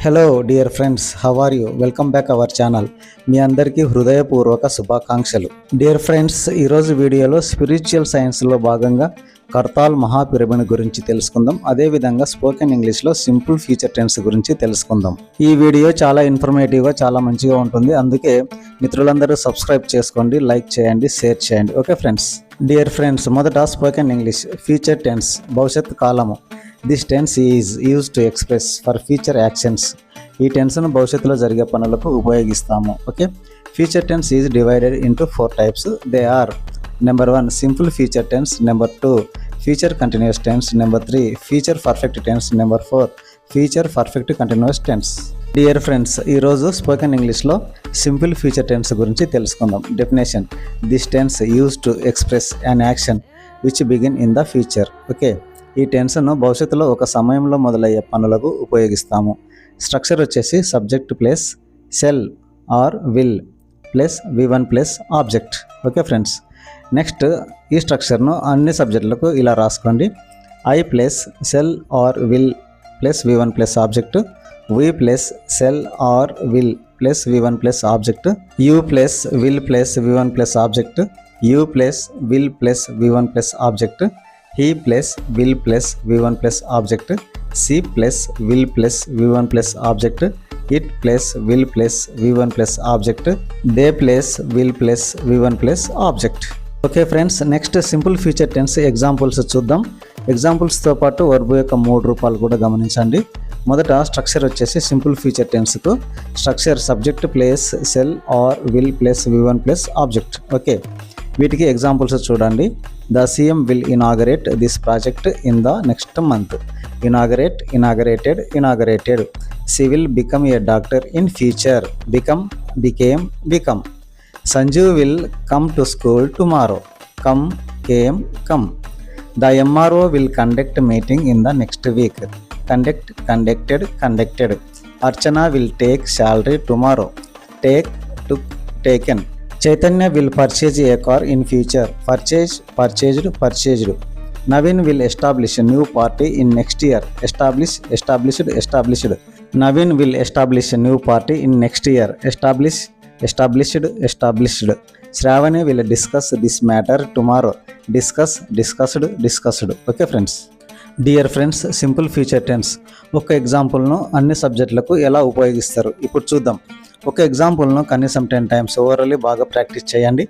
Hello dear friends, how are you? Welcome back our channel. మీ అందరికీ హృదయపూర్వక శుభాకాంక్షలు. డియర్ ఫ్రెండ్స్, ఈరోజు వీడియోలో స్పిరిచువల్ సైన్స్లో భాగంగా కర్తాల్ మహాపిరమిడ్ గురించి తెలుసుకుందాం. అదేవిధంగా స్పోకెన్ ఇంగ్లీష్లో సింపుల్ ఫ్యూచర్ టెన్స్ గురించి తెలుసుకుందాం. ఈ వీడియో చాలా ఇన్ఫర్మేటివ్గా, చాలా మంచిగా ఉంటుంది. అందుకే మిత్రులందరూ సబ్స్క్రైబ్ చేసుకోండి, లైక్ చేయండి, షేర్ చేయండి. Okay friends. డియర్ ఫ్రెండ్స్, మొదట స్పోకెన్ ఇంగ్లీష్ ఫ్యూచర్ టెన్స్, భవిష్యత్ కాలము. This tense is used to express for future actions. ఈ టెన్స్ను భవిష్యత్తులో జరిగే పనులకు ఉపయోగిస్తాము. Okay. Future tense is divided into 4 types. They are: number 1 simple future tense, number 2 future continuous tense, number 3 future perfect tense, number 4 future perfect continuous tense. Dear friends, ఈరోజు spoken ఇంగ్లీష్లో simple future tense గురించి తెలుసుకుందాం. Definition: this tense use to express an action which begin in the future. Okay. ఈ టెన్స్ను భవిష్యత్తులో ఒక సమయంలో మొదలయ్యే పనులకు ఉపయోగిస్తాము. స్ట్రక్చర్ వచ్చేసి subject plus shall or will plus V1 plus object. Okay friends. Next, ఈ స్ట్రక్చర్ను అన్ని సబ్జెక్టులకు ఇలా రాసుకోండి. I plus shall or will plus V1 plus object, V plus shall or will plus V1 plus object, U plus will plus V1 plus object, U plus will plus V1 plus object, he plus will plus V1 plus object, she plus will plus V1 plus object, it plus will plus V1 plus object, they plus will plus V1 plus object. Okay friends. Next, simple future tense examples చూద్దాం. ఎగ్జాంపుల్స్తో పాటు verb యొక్క 3 రూపాలు కూడా గమనించండి. మొదట structure వచ్చేసి simple future టెన్స్కు structure subject plus shall or will plus V1 plus object. Okay. వీటికి ఎగ్జాంపుల్స్ చూడండి. The CM will inaugurate this project in the next month. Inaugurate, inaugurated, inaugurated. She will become a doctor in future. Become, became, become. Sanju will come to school tomorrow. Come, came, come. The MRO will conduct meeting in the next week. Conduct, conducted, conducted. Archana will take salary tomorrow. Take, took, taken. Chaitanya will purchase a car in future. Purchase, purchased, purchased. Navin will establish a new party in next year. Establish, established, established. Navin will establish a new party in next year. Establish, established, established. Shravani will discuss this matter tomorrow. Discuss, discussed, discussed. Okay friends. Dear friends, simple future tense ఒక ఎగ్జాంపుల్ను అన్ని సబ్జెక్టులకు ఎలా ఉపయోగిస్తారు ఇప్పుడు చూద్దాం. ఒక ఎగ్జాంపుల్ను కనీసం 10 times ఓవరాల్లీ బాగా ప్రాక్టీస్ చేయండి.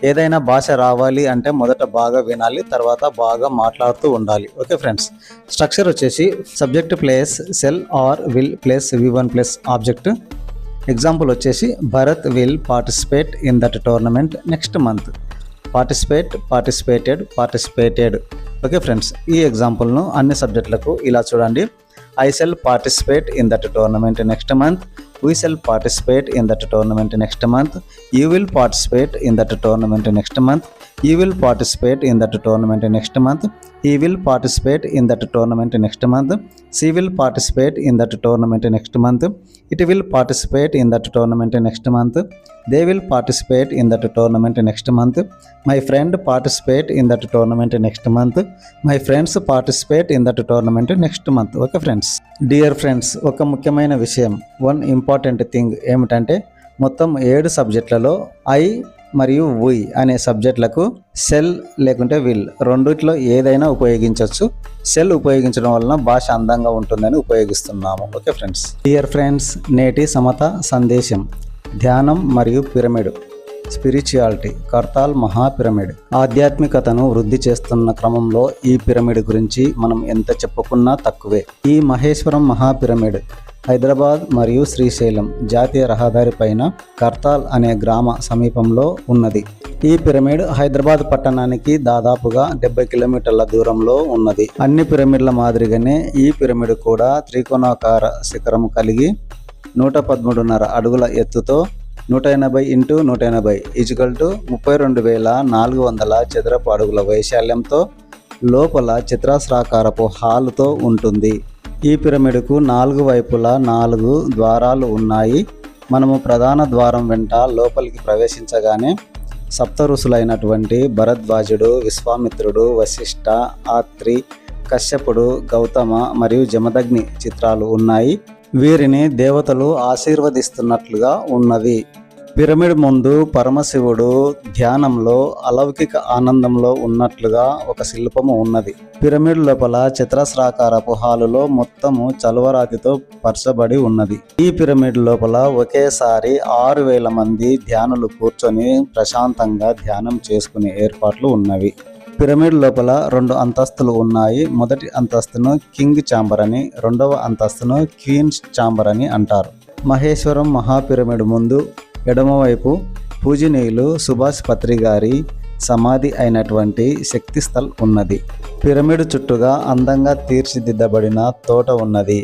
ఏదైనా భాష రావాలి అంటే మొదట బాగా వినాలి, తర్వాత బాగా మాట్లాడుతూ ఉండాలి. Okay friends. స్ట్రక్చర్ వచ్చేసి subject plus shall or will plus V1 plus object. Example వచ్చేసి Bharat will participate in that tournament next month. Participate, participated, participated. Okay friends. ఈ ఎగ్జాంపుల్ను అన్ని సబ్జెక్టులకు ఇలా చూడండి. I shall participate in that tournament next month. We shall participate in that tournament next month. You will participate in that tournament next month. You will participate in that tournament next month. He will participate in that tournament next month. She will participate in that tournament next month. It will participate in that tournament next month. They will participate in that tournament next month. My friend participate in that tournament next month. My friends participate in that tournament next month. Okay friends. Dear friends, ఒక ముఖ్యమైన విషయం, one important thing ఏమిటంటే మొత్తం 7 సబ్జెక్టులలో I మరియు we అనే సబ్జెక్టులకు cell లేకుంటే will రెండిట్లో ఏదైనా ఉపయోగించవచ్చు. సెల్ ఉపయోగించడం వలన భాష అందంగా ఉంటుందని ఉపయోగిస్తున్నాము. Okay friends. డియర్ ఫ్రెండ్స్, నేటి సమత సందేశం: ధ్యానం మరియు పిరమిడ్, స్పిరిచువాలిటీ, కర్తాల్ మహాపిరమిడ్. ఆధ్యాత్మికతను వృద్ధి చేస్తున్న క్రమంలో ఈ పిరమిడ్ గురించి మనం ఎంత చెప్పుకున్నా తక్కువే. ఈ మహేశ్వరం మహాపిరమిడ్ హైదరాబాద్ మరియు శ్రీశైలం జాతీయ రహదారి పైన కర్తాల్ అనే గ్రామ సమీపంలో ఉన్నది. ఈ పిరమిడ్ హైదరాబాద్ పట్టణానికి దాదాపుగా 70 కిలోమీటర్ల దూరంలో ఉన్నది. అన్ని పిరమిడ్ల మాదిరిగానే ఈ పిరమిడ్ కూడా త్రికోణాకార శిఖరం కలిగి 113.5 అడుగుల ఎత్తుతో 180 × 180 = 32,400 చదరపు అడుగుల వైశాల్యంతో లోపల చతురస్రాకారపు హాలుతో ఉంటుంది. ఈ పిరమిడ్కు 4 వైపులా 4 ద్వారాలు ఉన్నాయి. మనము ప్రధాన ద్వారం వెంట లోపలికి ప్రవేశించగానే సప్త ఋషులైనటువంటి భరద్వాజుడు, విశ్వామిత్రుడు, వశిష్ఠ, ఆత్రి, కశ్యపుడు, గౌతమ మరియు జమదగ్ని చిత్రాలు ఉన్నాయి. వీరిని దేవతలు ఆశీర్వదిస్తున్నట్లుగా ఉన్నది. పిరమిడ్ ముందు పరమశివుడు ధ్యానంలో అలౌకిక ఆనందంలో ఉన్నట్లుగా ఒక శిల్పము ఉన్నది. పిరమిడ్ లోపల చతురస్రాకారపు హాలులో మొత్తము చలువరాతితో పరచబడి ఉన్నది. ఈ పిరమిడ్ లోపల ఒకేసారి 6,000 మంది ధ్యానులు కూర్చొని ప్రశాంతంగా ధ్యానం చేసుకునే ఏర్పాట్లు ఉన్నవి. పిరమిడ్ లోపల 2 అంతస్తులు ఉన్నాయి. మొదటి అంతస్తును కింగ్ ఛాంబర్ అని, రెండవ అంతస్తును క్వీన్స్ ఛాంబర్ అని అంటారు. మహేశ్వరం మహాపిరమిడ్ ముందు ఎడమవైపు పూజనీయులు సుభాష్ పత్రి గారి సమాధి అయినటువంటి శక్తి స్థల్ ఉన్నది. పిరమిడ్ చుట్టూగా అందంగా తీర్చిదిద్దబడిన తోట ఉన్నది.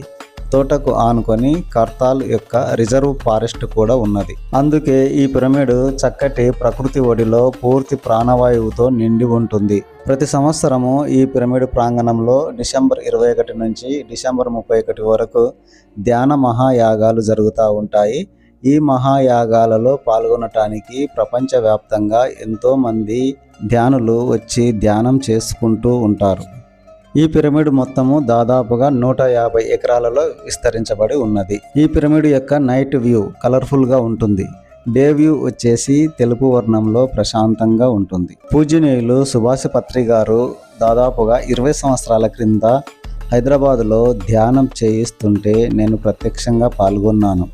తోటకు ఆనుకొని కర్తాల్ యొక్క రిజర్వ్ ఫారెస్ట్ కూడా ఉన్నది. అందుకే ఈ పిరమిడ్ చక్కటి ప్రకృతి ఒడిలో పూర్తి ప్రాణవాయువుతో నిండి ఉంటుంది. ప్రతి సంవత్సరము ఈ పిరమిడ్ ప్రాంగణంలో డిసెంబర్ 21 నుంచి డిసెంబర్ 31 వరకు ధ్యాన మహాయాగాలు జరుగుతూ ఉంటాయి. ఈ మహాయాగాలలో పాల్గొనటానికి ప్రపంచవ్యాప్తంగా ఎంతోమంది ధ్యానులు వచ్చి ధ్యానం చేసుకుంటూ ఉంటారు. ఈ పిరమిడ్ మొత్తము దాదాపుగా 150 ఎకరాలలో విస్తరించబడి ఉన్నది. ఈ పిరమిడ్ యొక్క నైట్ వ్యూ కలర్ఫుల్గా ఉంటుంది. డే వ్యూ వచ్చేసి తెలుపు వర్ణంలో ప్రశాంతంగా ఉంటుంది. పూజనీయులు సుభాష్ పత్రి గారు దాదాపుగా 20 సంవత్సరాల క్రింద హైదరాబాదులో ధ్యానం చేయిస్తుంటే నేను ప్రత్యక్షంగా పాల్గొన్నాను.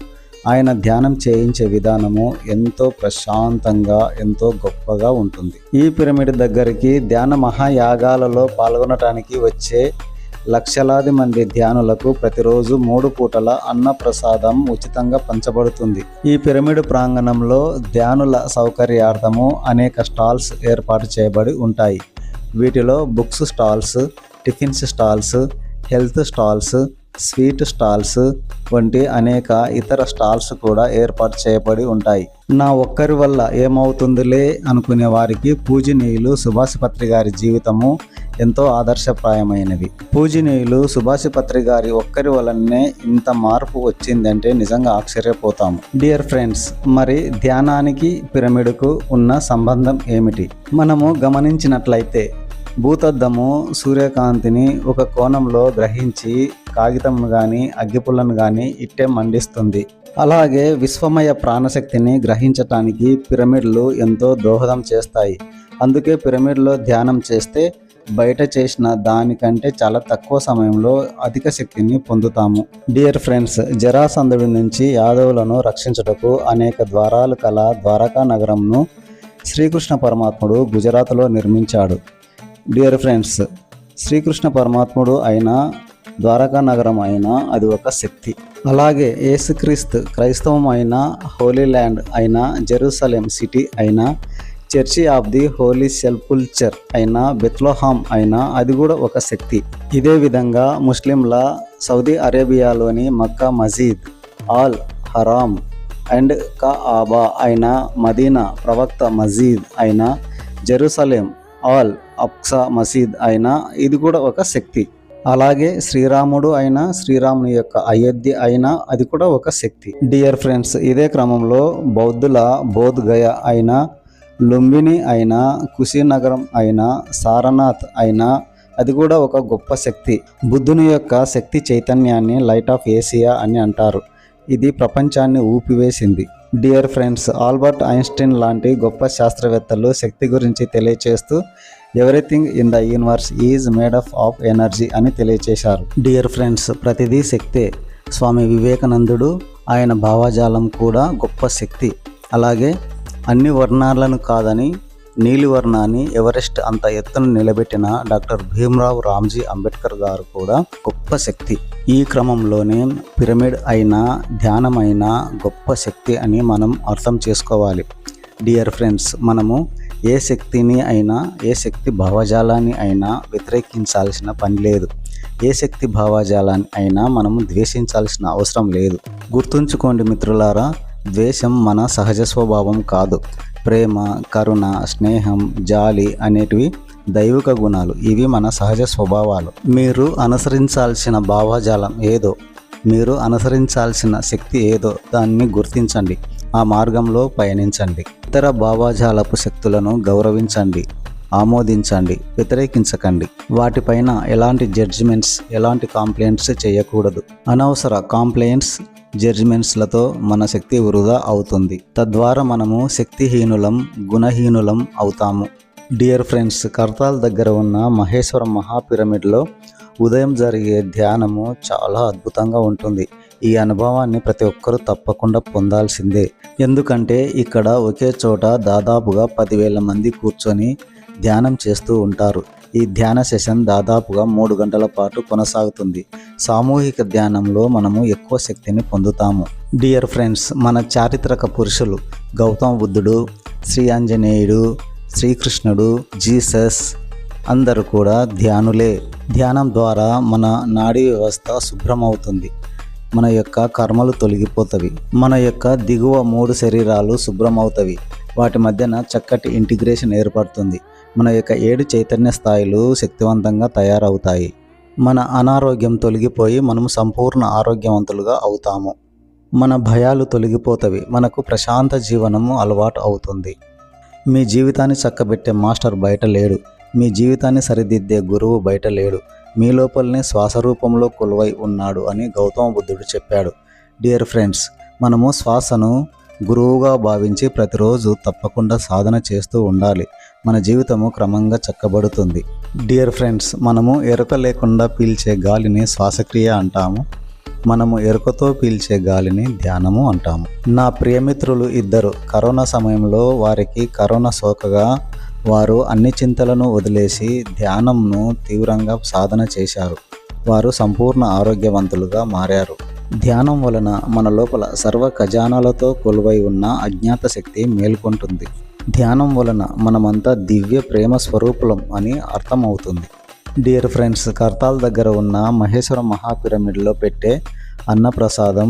ఆయన ధ్యానం చేయించే విధానము ఎంతో ప్రశాంతంగా, ఎంతో గొప్పగా ఉంటుంది. ఈ పిరమిడ్ దగ్గరికి ధ్యాన మహాయాగాలలో పాల్గొనటానికి వచ్చే లక్షలాది మంది ధ్యానులకు ప్రతిరోజు 3 పూటల అన్నప్రసాదం ఉచితంగా పంచబడుతుంది. ఈ పిరమిడ్ ప్రాంగణంలో ధ్యానుల సౌకర్యార్థము అనేక స్టాల్స్ ఏర్పాటు చేయబడి ఉంటాయి. వీటిలో books stalls, tiffins stalls, health stalls, sweet stalls వంటి అనేక ఇతర స్టాల్స్ కూడా ఏర్పాటు చేయబడి ఉంటాయి. నా ఒక్కరి వల్ల ఏమవుతుందిలే అనుకునే వారికి పూజనీయులు సుభాష్ పత్రి గారి జీవితము ఎంతో ఆదర్శప్రాయమైనది. పూజనీయులు సుభాష్ పత్రి గారి ఒక్కరి వల్లనే ఇంత మార్పు వచ్చిందంటే నిజంగా ఆశ్చర్యపోతాము. డియర్ ఫ్రెండ్స్, మరి ధ్యానానికి పిరమిడ్కు ఉన్న సంబంధం ఏమిటి? మనము గమనించినట్లయితే భూతద్దము సూర్యకాంతిని ఒక కోణంలో గ్రహించి కాగితంను కానీ అగ్గిపుల్లను కానీ ఇట్టే మండిస్తుంది. అలాగే విశ్వమయ ప్రాణశక్తిని గ్రహించటానికి పిరమిడ్లు ఎంతో దోహదం చేస్తాయి. అందుకే పిరమిడ్లో ధ్యానం చేస్తే బయట చేసిన దానికంటే చాలా తక్కువ సమయంలో అధిక శక్తిని పొందుతాము. డియర్ ఫ్రెండ్స్, జరాసంధుడి నుంచి యాదవులను రక్షించుటకు అనేక ద్వారాలు కల ద్వారకా నగరంను శ్రీకృష్ణ పరమాత్ముడు గుజరాత్లో నిర్మించాడు. డియర్ ఫ్రెండ్స్, శ్రీకృష్ణ పరమాత్ముడు అయినా ద్వారకా నగరం అయినా అది ఒక శక్తి. అలాగే యేసుక్రీస్తు క్రైస్తవం అయినా, హోలీ ల్యాండ్ అయినా, జెరూసలేం సిటీ అయినా, చర్చి ఆఫ్ ది హోలీ సెల్పుల్చర్ అయినా, బెత్లెహేమ్ అయినా అది కూడా ఒక శక్తి. ఇదే విధంగా ముస్లింల సౌదీ అరేబియాలోని మక్కా మసీద్, ఆల్ హరామ్ అండ్ కఅబా అయినా, మదీనా ప్రవక్త మసీద్ అయినా, జెరూసలేం ఆల్ అక్సా మసీద్ అయినా ఇది కూడా ఒక శక్తి. అలాగే శ్రీరాముడు అయినా, శ్రీరాముని యొక్క అయోధ్య అయినా అది కూడా ఒక శక్తి. డియర్ ఫ్రెండ్స్, ఇదే క్రమంలో బౌద్ధుల బోధ్ గయ అయినా, లుంబిని అయినా, కుశీనగరం అయినా, సారనాథ్ అయినా అది కూడా ఒక గొప్ప శక్తి. బుద్ధుని యొక్క శక్తి చైతన్యాన్ని లైట్ ఆఫ్ ఏషియా అని అంటారు. ఇది ప్రపంచాన్ని ఊపివేసింది. డియర్ ఫ్రెండ్స్, ఆల్బర్ట్ ఐన్స్టీన్ లాంటి గొప్ప శాస్త్రవేత్తలు శక్తి గురించి తెలియచేస్తూ everything in the universe is made of energy అని తెలియచేశారు. డియర్ ఫ్రెండ్స్, ప్రతిదీ శక్తే. స్వామి వివేకానందుడు ఆయన భావజాలం కూడా గొప్ప శక్తి. అలాగే అన్ని వర్ణాలను కాదని నీలివర్ణాన్ని ఎవరెస్ట్ అంత ఎత్తున నిలబెట్టిన డాక్టర్ భీమ్రావ్ రామ్జీ అంబేద్కర్ గారు కూడా గొప్ప శక్తి. ఈ క్రమంలోనే పిరమిడ్ అయినా, ధ్యానమైనా గొప్ప శక్తి అని మనం అర్థం చేసుకోవాలి. డియర్ ఫ్రెండ్స్, మనము ఏ శక్తిని అయినా, ఏ శక్తి భావజాలాన్ని అయినా వ్యతిరేకించాల్సిన పని లేదు. ఏ శక్తి భావజాలాన్ని అయినా మనము ద్వేషించాల్సిన అవసరం లేదు. గుర్తుంచుకోండి మిత్రులారా, ద్వేషం మన సహజ స్వభావం కాదు. ప్రేమ, కరుణ, స్నేహం, జాలి అనేటివి దైవిక గుణాలు. ఇవి మన సహజ స్వభావాలు. మీరు అనుసరించాల్సిన భావజాలం ఏదో, మీరు అనుసరించాల్సిన శక్తి ఏదో దాన్ని గుర్తించండి. ఆ మార్గంలో పయనించండి. ఇతర భావజాలపు శక్తులను గౌరవించండి. ఆమోదించండి, వ్యతిరేకించకండి. వాటిపైన ఎలాంటి జడ్జిమెంట్స్, ఎలాంటి కాంప్లైంట్స్ చేయకూడదు. అనవసర కాంప్లైంట్స్, జడ్జిమెంట్స్లతో మన శక్తి వృధా అవుతుంది. తద్వారా మనము శక్తిహీనులం, గుణహీనులం అవుతాము. డియర్ ఫ్రెండ్స్, కర్తాల్ దగ్గర ఉన్న మహేశ్వర మహాపిరమిడ్లో ఉదయం జరిగే ధ్యానము చాలా అద్భుతంగా ఉంటుంది. ఈ అనుభవాన్ని ప్రతి ఒక్కరూ తప్పకుండా పొందాల్సిందే. ఎందుకంటే ఇక్కడ ఒకే చోట దాదాపుగా 10,000 మంది కూర్చొని ధ్యానం చేస్తూ ఉంటారు. ఈ ధ్యాన సెషన్ దాదాపుగా 3 గంటల పాటు కొనసాగుతుంది. సామూహిక ధ్యానంలో మనము ఎక్కువ శక్తిని పొందుతాము. డియర్ ఫ్రెండ్స్, మన చారిత్రక పురుషులు గౌతమ బుద్ధుడు, శ్రీ ఆంజనేయుడు, శ్రీకృష్ణుడు, జీసస్ అందరూ కూడా ధ్యానులే. ధ్యానం ద్వారా మన నాడీ వ్యవస్థ శుభ్రమవుతుంది. మన యొక్క కర్మలు తొలగిపోతవి. మన యొక్క దిగువ 3 శరీరాలు శుభ్రమవుతవి. వాటి మధ్యన చక్కటి ఇంటిగ్రేషన్ ఏర్పడుతుంది. మన యొక్క 7 చైతన్య స్థాయిలు శక్తివంతంగా తయారవుతాయి. మన అనారోగ్యం తొలగిపోయి మనము సంపూర్ణ ఆరోగ్యవంతులుగా అవుతాము. మన భయాలు తొలగిపోతవి. మనకు ప్రశాంత జీవనము అలవాటు అవుతుంది. మీ జీవితాన్ని చక్కబెట్టే మాస్టర్ బయట లేడు. మీ జీవితాన్ని సరిదిద్దే గురువు బయట లేడు. మీ లోపలనే శ్వాస రూపంలో కొలువై ఉన్నాడు అని గౌతమ బుద్ధుడు చెప్పాడు. డియర్ ఫ్రెండ్స్, మనము శ్వాసను గురువుగా భావించి ప్రతిరోజు తప్పకుండా సాధన చేస్తూ ఉండాలి. మన జీవితము క్రమంగా చక్కబడుతుంది. డియర్ ఫ్రెండ్స్, మనము ఎరుక లేకుండా పీల్చే గాలిని శ్వాసక్రియ అంటాము. మనము ఎరుకతో పీల్చే గాలిని ధ్యానము అంటాము. నా ప్రియమిత్రులు 2 కరోనా సమయంలో వారికి కరోనా సోకగా వారు అన్ని చింతలను వదిలేసి ధ్యానంను తీవ్రంగా సాధన చేశారు. వారు సంపూర్ణ ఆరోగ్యవంతులుగా మారారు. ధ్యానం వలన మన లోపల సర్వ ఖజానాలతో కొలువై ఉన్న అజ్ఞాత శక్తి మేల్కొంటుంది. ధ్యానం వలన మనమంతా దివ్య ప్రేమ స్వరూపులం అని అర్థమవుతుంది. డియర్ ఫ్రెండ్స్, కర్తాల్ దగ్గర ఉన్న మహేశ్వర మహాపిరమిడ్లో పెట్టే అన్నప్రసాదం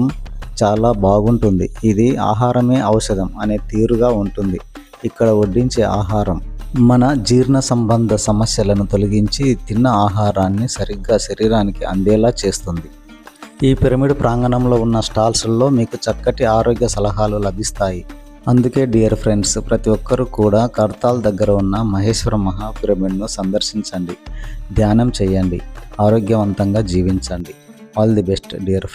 చాలా బాగుంటుంది. ఇది ఆహారమే ఔషధం అనే తీరుగా ఉంటుంది. ఇక్కడ వడ్డించే ఆహారం మన జీర్ణ సంబంధ సమస్యలను తొలగించి తిన్న ఆహారాన్ని సరిగ్గా శరీరానికి అందేలా చేస్తుంది. ఈ పిరమిడ్ ప్రాంగణంలో ఉన్న స్టాల్స్లో మీకు చక్కటి ఆరోగ్య సలహాలు లభిస్తాయి. అందుకే డియర్ ఫ్రెండ్స్, ప్రతి ఒక్కరూ కూడా కర్తాల్ దగ్గర ఉన్న మహేశ్వర మహాపిరమిడ్ను సందర్శించండి, ధ్యానం చేయండి, ఆరోగ్యవంతంగా జీవించండి. All the best dear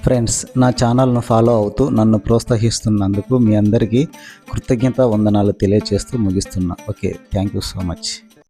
friends, నా ఛానల్ను ఫాలో అవుతూ నన్ను ప్రోత్సహిస్తున్నందుకు మీ అందరికీ కృతజ్ఞతా వందనాలు తెలియజేస్తూ ముగిస్తున్నా. Okay, thank you so much.